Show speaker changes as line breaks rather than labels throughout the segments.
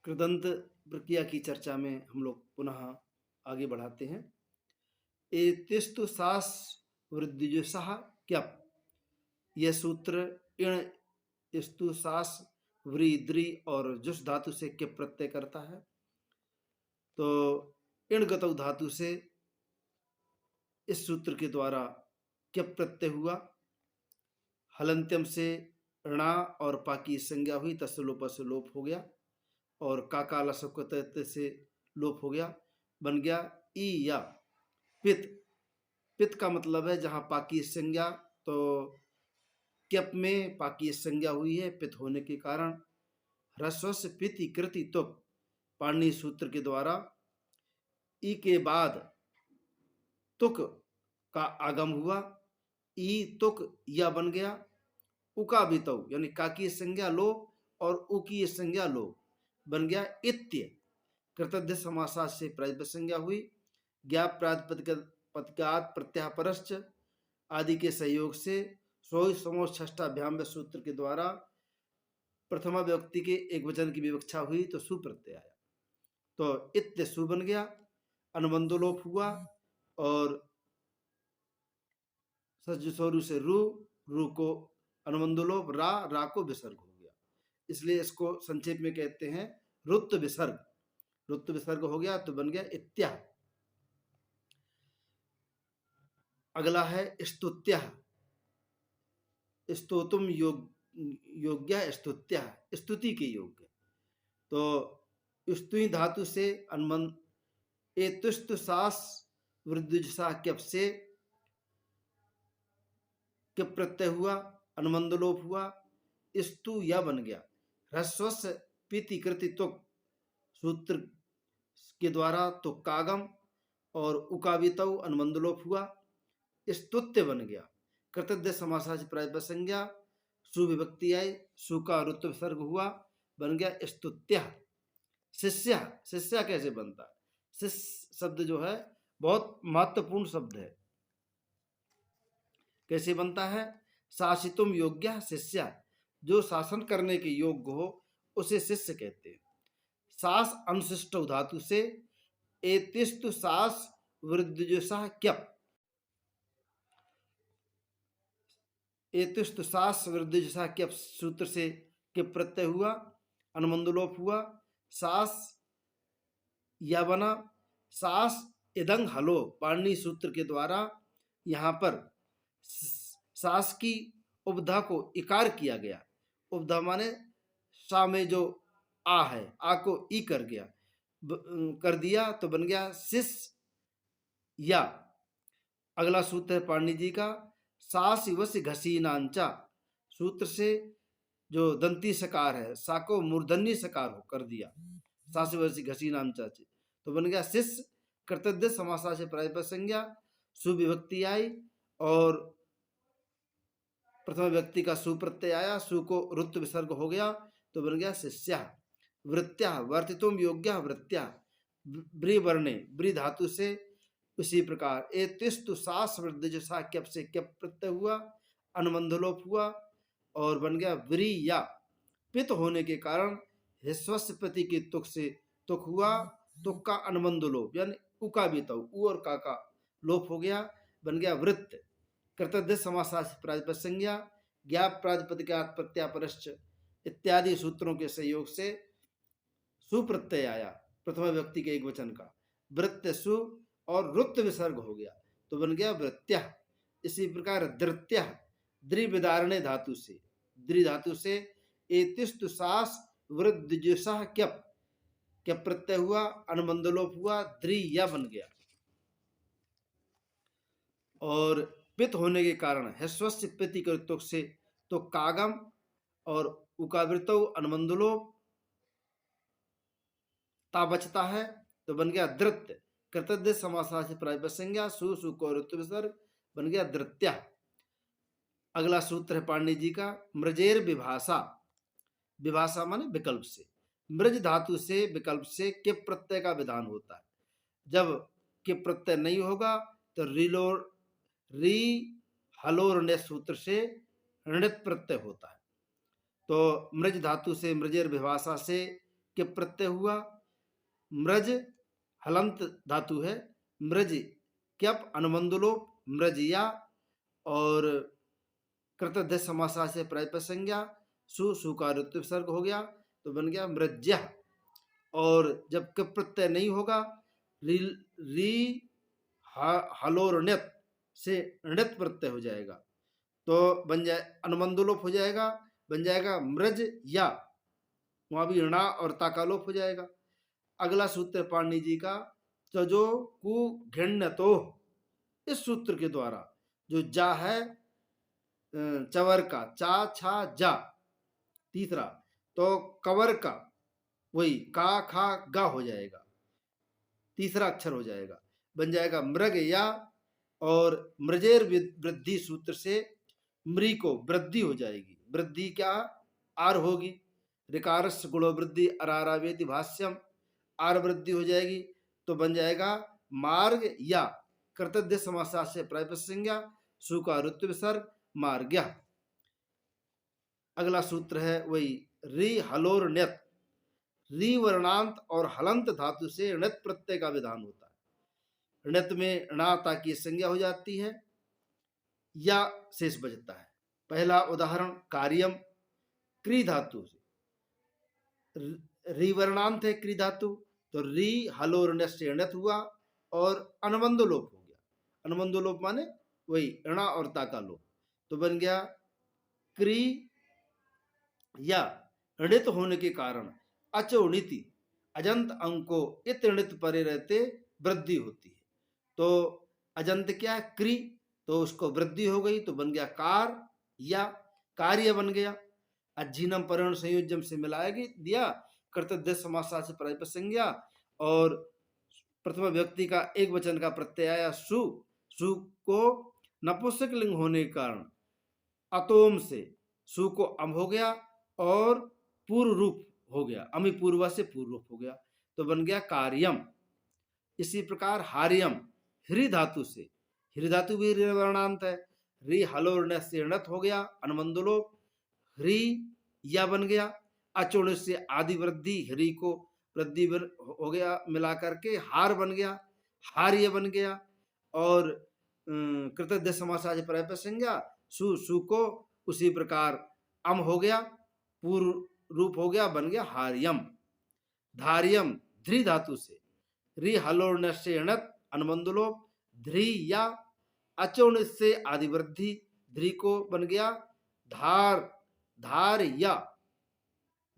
कृदंत प्रक्रिया की चर्चा में हम लोग पुनः आगे बढ़ाते हैं। एतिस्तु सास वृद्धिजुषः क्यप, यह सूत्र इण स्तु सास व्री द्रि और जुस धातु से क्यप प्रत्यय करता है। तो इण गतौ धातु से इस सूत्र के द्वारा क्यप प्रत्यय हुआ। हलंत्यम से ऋणा और पा की संज्ञा हुई, तस्लोप से लोप हो गया और काका लसक से लोप हो गया, बन गया ई या पित। पित का मतलब है जहां पा की संज्ञा, तो क्यप में पा की संज्ञा हुई है पित होने के कारण। ह्रस्व से पिति कृति तुक, पाणिनि सूत्र के द्वारा ई के बाद तुक का आगम हुआ, ई तुक या बन गया। उका बीतौ यानी का की संज्ञा लो और उ की संज्ञा लो, बन गया इत्य। कृतध्य समासात से प्रातिपदिक संज्ञा हुई। ज्ञाप प्रातिपदिकात प्रत्यापरश्च आदि के सहयोग से सोई समोष षष्ठाभ्याम सूत्र के द्वारा प्रथमा व्यक्ति के एक वचन की विवक्षा हुई तो सु प्रत्यय आया, तो इत्य सु बन गया। अनुबंधोलोप हुआ और सज्जसोरु से रू को अनुबंधोलोप, रा को विसर्ग हो गया, इसलिए इसको संक्षेप में कहते हैं रुत्त विसर्ग। रुत्त विसर्ग हो गया तो बन गया इत्या। अगला है स्तुत्य। स्तोतुम योग्य स्तुत्य, स्तुति के योग्य। तो स्तुई धातु से अनुबंध एतुस्तु सास वृद्धिजुषा क्यप से क्यप प्रत्यय हुआ, अनुबंधलोप हुआ, स्तु या बन गया। ह्रस्वस् पीति कृति तुक सूत्र के द्वारा तुक्कागम और उकावितौ अनुबंधलोप हुआ, स्तुत्य बन गया। कृतज्ञ समासाच प्रातिपदिक संज्ञा, सुविभक्ति आई, सु का रुत्व विसर्ग हुआ, बन गया स्तुत्य। शिष्य, शिष्य कैसे बनता है? शिष्य शब्द जो है बहुत महत्वपूर्ण शब्द है। कैसे बनता है? शासितुम योग्य शिष्य, जो शासन करने के योग्य हो उसे शिष्य कहते हैं। सास अनुशिष्ट धातु से एतिस्तु सास वृद्धिजुषः क्यप, एतिस्तु सास वृद्धिजुषः क्यप सूत्र से क्यप प्रत्यय हुआ, अनुबंधलोप हुआ, सास या बना। सास इदंग हलो, पाणिनि सूत्र के द्वारा यहाँ पर सास की उपधा को इकार किया गया। उपधा माने सा में जो आ है, आ को ई कर गया, कर दिया तो बन गया शिष या। अगला सूत्र है पाणिनि जी का सास वस्य घसीनांचा, सूत्र से जो दंती सकार है सा को मूर्धन्य सकार हो कर दिया, सास वस्य घसीनांचा से, तो बन गया शिष्य। कृतज्ञ समासा से प्रातिपदिक संज्ञा, सुविभक्ति आई और प्रथम व्यक्ति का सु प्रत्यय आया, सु को रुत्त विसर्ग हो गया तो बन गया शिष्य। वृत्त्या वर्तितुम योग्य वृत्त्या, ब्री वर्णे, ब्री धातु से उसी प्रकार एतिस्तु सास वृद्धिजुषा क्यप से क्यप प्रत्यय हुआ, अनुबंधलोप हुआ और बन गया व्री या। पित होने के कारण ह्रस्वस्य प्रति के तुक से तुक हुआ, तुक का अनुबंधलोप यानी उका बीता, उ और का लोप हो गया, बन गया वृत्त। कृतज्ञ समासाच प्रातिपदिक संज्ञा, ज्ञाप प्रातिपदिकात प्रत्यापरश्च इत्यादि सूत्रों के सहयोग से सुप्रत्यय आया, प्रथम व्यक्ति के एक वचन का, वृत्त सु और रुत्त विसर्ग हो गया तो बन गया वृत्त्य। इसी प्रकार धृत्य, द्रिविदारणे धातु से, द्रि धातु से एतिस्तु सास वृद्धिजुषः क्यप, क्यप प्रत्यय हुआ, अनुबंधलोप हुआ, द्रि या बन गया। और पित होने के कारण ह्रस्वस्य पिति कृतुक से तो कागम और उकावृतौ अनुबंधलोप ता बचता है तो बन गया धृत्य। कृतज्ञ समासा से प्रातिपदिक संज्ञा, सु को रुत्व विसर्ग, बन गया धृत्या। अगला सूत्र है पाणिनि जी का मृजेर विभाषा। विभाषा माने विकल्प से, मृज धातु से विकल्प से किप प्रत्यय का विधान होता है। जब किप प्रत्यय नहीं होगा तो री हलोर ने सूत्र से ऋणित प्रत्यय होता है। तो मृज धातु से मृजेर विभाषा से के प्रत्यय हुआ। मृज हलंत धातु है, मृज क्यप अनुबंधलोप मृजया, और कृतध्य समासा से प्रायपद संज्ञा सुकार विसर्ग हो गया तो बन गया मृज्य। और जब क प्रत्यय नहीं होगा री हलोर ण्यत से णित प्रत्यय हो जाएगा तो बन जाए अनुबंधलोप हो जाएगा, बन जाएगा मृज या, वहां भी ऋणा और ताकालोप हो जाएगा। अगला सूत्र पाणिनि जी का तजो कु घृण्यतो, इस सूत्र के द्वारा जो जा है चवर का चा छा जा, तीसरा तो कवर का वही का खा गा हो जाएगा, तीसरा अक्षर हो जाएगा, बन जाएगा मृग या। और मृजेर वृद्धि सूत्र से मृ को वृद्धि हो जाएगी, वृद्धि क्या आर होगी, ऋकारस्य गुणो वृद्धि अरारावेति भाष्यम, आर वृद्धि हो जाएगी तो बन जाएगा मार्ग या, कृतध्य समासा से प्रायपद संज्ञा सुकार विसर्ग मार्ग्य। अगला सूत्र है वही रि हलोर ण्यत, री वर्णांत और हलंत धातु से णित प्रत्यय का विधान होता है। णित में णाता की संज्ञा हो जाती है या शेष बचता है। पहला उदाहरण कार्यम, क्री धातु से री वर्णांत है क्री धातु, तो री हलोर ण्यत से णित हुआ और अनुबंध लोप हो गया। अनुबंध लोप माने वही ऋणा और ताका लोप, तो बन गया क्री या। णित होने के कारण अचोणिति अजंत अंको इतणित परे रहते वृद्धि होती है, तो अजंत क्या है क्री, तो उसको वृद्धि हो गई तो बन गया कार या, कार्य बन गया। अज्जीनम परिण संयोजम से मिलाएगी दिया, कर्तव्य समासा से प्रायपद संज्ञा, और प्रथम व्यक्ति का एक वचन का प्रत्यय आया सु, सु को नपुंसक लिंग होने के कारण अतोम से सु को अम हो गया और पूर्व रूप हो गया, अमी पूर्वा से पूर्व रूप हो गया तो बन गया कार्यम। इसी प्रकार हार्यम, ह्री धातु से, ह्री धातु भी वर्णांत है, री हलोर से णत हो गया अनुबंधलोप, ह्री या बन गया, अचुण से आदि वृद्धि, ह्री को वृद्धि हो गया मिला करके हार बन गया, हार्य बन गया। और कृतज्ञ समासा से प्रायपद संज्ञा सु को उसी प्रकार अम हो गया, पूर्व रूप हो गया, बन गया हार्यम। धार्यम, ध्री धातु से, री हलोर्ण से णत अनुबंधलोप, ध्री या, अचौण से आदि वृद्धि, ध्री को बन गया धार, धार या,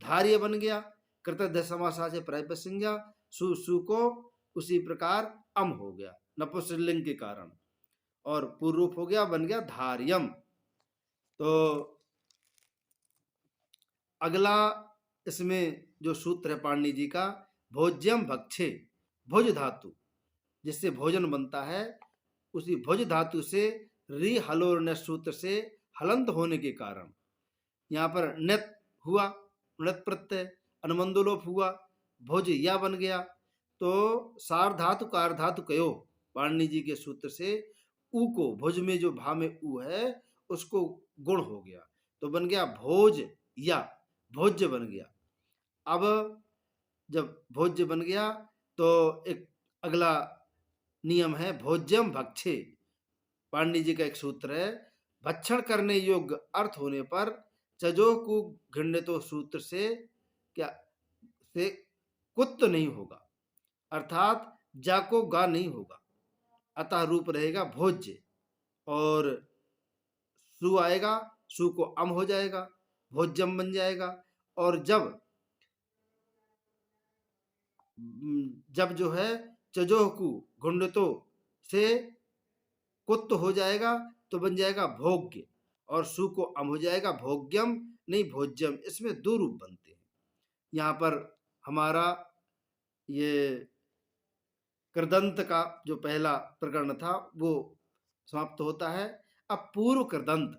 धार्य बन गया। कृतज्ञ समासा से प्रायपद संज्ञा सु को उसी प्रकार अम हो गया नपुंसकलिंग के कारण, और पूर्व रूप हो गया, बन गया धार्यम। तो अगला इसमें जो सूत्र है पाणिनि जी का, भोज्यम भक्षे, भुज धातु जिससे भोजन बनता है, उसी भुज धातु से री हलोर न सूत्र से हलंत होने के कारण यहाँ पर नत हुआ, नत प्रत्यय, अनुबंधलोप हुआ, भुज या बन गया, तो सार धातु कार धातु कयो, पाणिनि जी के सूत्र से उ को, भुज में जो भा में उ है उसको गुण हो गया तो बन गया भोज या, भोज्य बन गया। अब जब भोज्य बन गया तो एक अगला नियम है भोज्यम भक्षे, पाणिनि जी का एक सूत्र है, भक्षण करने योग्य अर्थ होने पर चजो को घृण्यतो सूत्र से क्या से कुत्त नहीं होगा, अर्थात जा को गा नहीं होगा, अतः रूप रहेगा भोज्य, और सु आएगा, सु को अम हो जाएगा, भोज्यम बन जाएगा। और जब जो है चजोहकु घुंडतो से कुत्त हो जाएगा तो बन जाएगा भोग्य, और सु को अम हो जाएगा भोग्यम नहीं भोज्यम, इसमें दो रूप बनते हैं। यहाँ पर हमारा ये कृदंत का जो पहला प्रकरण था वो समाप्त होता है। अब पूर्व कृदंत,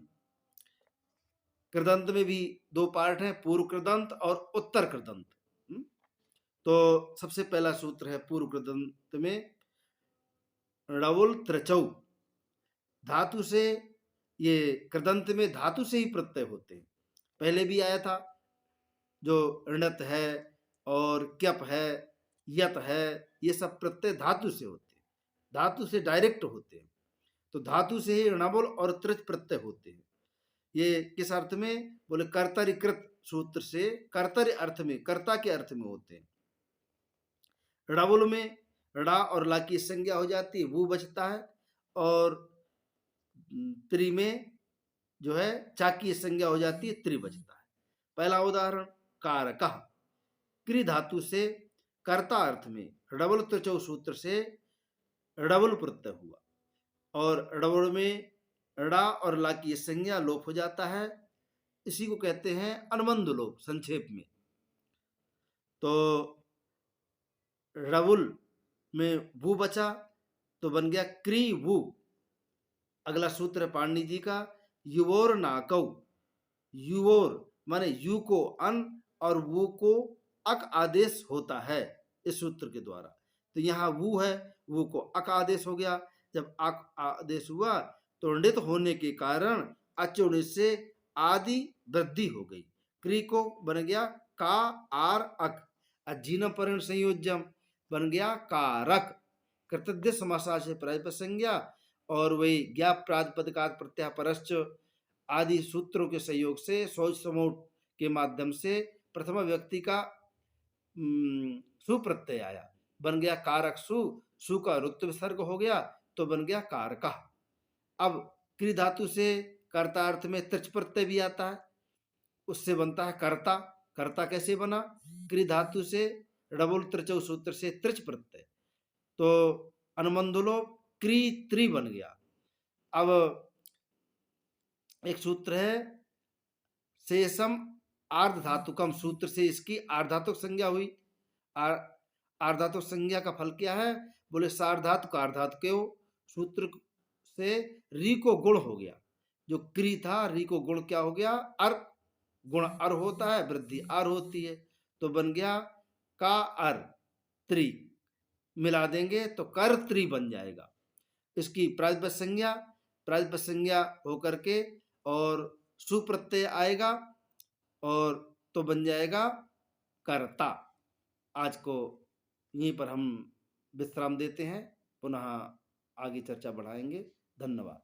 कृदंत में भी दो पार्ट हैं, पूर्व कृदंत और उत्तर कृदंत। तो सबसे पहला सूत्र है पूर्व कृदंत में णवुल त्रिचौ, धातु से, ये कृदंत में धातु से ही प्रत्यय होते हैं, पहले भी आया था जो ऋणत है और क्यप है, यत है, ये सब प्रत्यय धातु से होते हैं, धातु से डायरेक्ट होते हैं। तो धातु से ही ऋणाबुल और तृच प्रत्यय होते हैं। ये किस अर्थ में? बोले कर्तरिकृत सूत्र से कर्तर्य अर्थ में, कर्ता के अर्थ में होते हैं। ऋणाबुल में ऋणा और ला की संज्ञा हो जाती है, वो बचता है, और त्रि में जो है चा की संज्ञा हो जाती है, त्रि बचता है। पहला उदाहरण कारकः, क्रि धातु से कर्ता अर्थ में ऋणबुल त्रिचौ सूत्र से ऋणबुल प्रत्यय हुआ, और ऋणबुल में ऋणा और ला की संज्ञा लोप हो जाता है, इसी को कहते हैं अनुबंध लोप संक्षेप में। तो ऋणबुल में वु बचा तो बन गया क्री वु। अगला सूत्र पाणिनि जी का युवोर नाकौ, युवोर माने यू को अन और वो को अक आदेश होता है इस सूत्र के द्वारा। तो यहाँ वु है, वो को अक आदेश हो गया। जब अक आदेश हुआ तो णित होने के कारण अचुणित से आदि वृद्धि हो गई, क्री को बन गया का आर अक, अजीन परिण संयोजम बन गया कारक, कृतज्ञ समासा से प्रातिपद संज्ञा, और वही ज्ञाप प्रातिपदिकात् प्रत्यय परश्च आदि सूत्रों के सहयोग से सोच समूट के माध्यम से प्रथम व्यक्ति का सुप्रत्यय आया, बन गया कारक सु, सु का रुत्व विसर्ग हो गया तो बन गया कारका। अब क्रि धातु से कर्तार्थ में त्रिच प्रत्यय भी आता है, उससे बनता है कर्ता। कर्ता कैसे बना? क्रि धातु से ऋणबुल त्रिचौ सूत्र से त्रिच प्रत्यय, तो अनुबंधुलो क्रि त्रि बन गया। अब एक सूत्र है शेषम आर्ध धातुकम, सूत्र से इसकी आर्धातुक संज्ञा हुई। आर्धातुक संज्ञा का फल क्या है? बोले सार्धातुक आर्धातुक, सूत्र से री को गुण हो गया, जो क्री था री को गुण क्या हो गया? अर, गुण अर होता है, वृद्धि अर होती है, तो बन गया का अर त्रि, मिला देंगे तो कर त्रि बन जाएगा। इसकी प्रातिपद संज्ञा होकर के और सुप्रत्यय आएगा और तो बन जाएगा कर्ता। आज को यहीं पर हम विश्राम देते हैं, पुनः आगे चर्चा बढ़ाएंगे। धन्यवाद।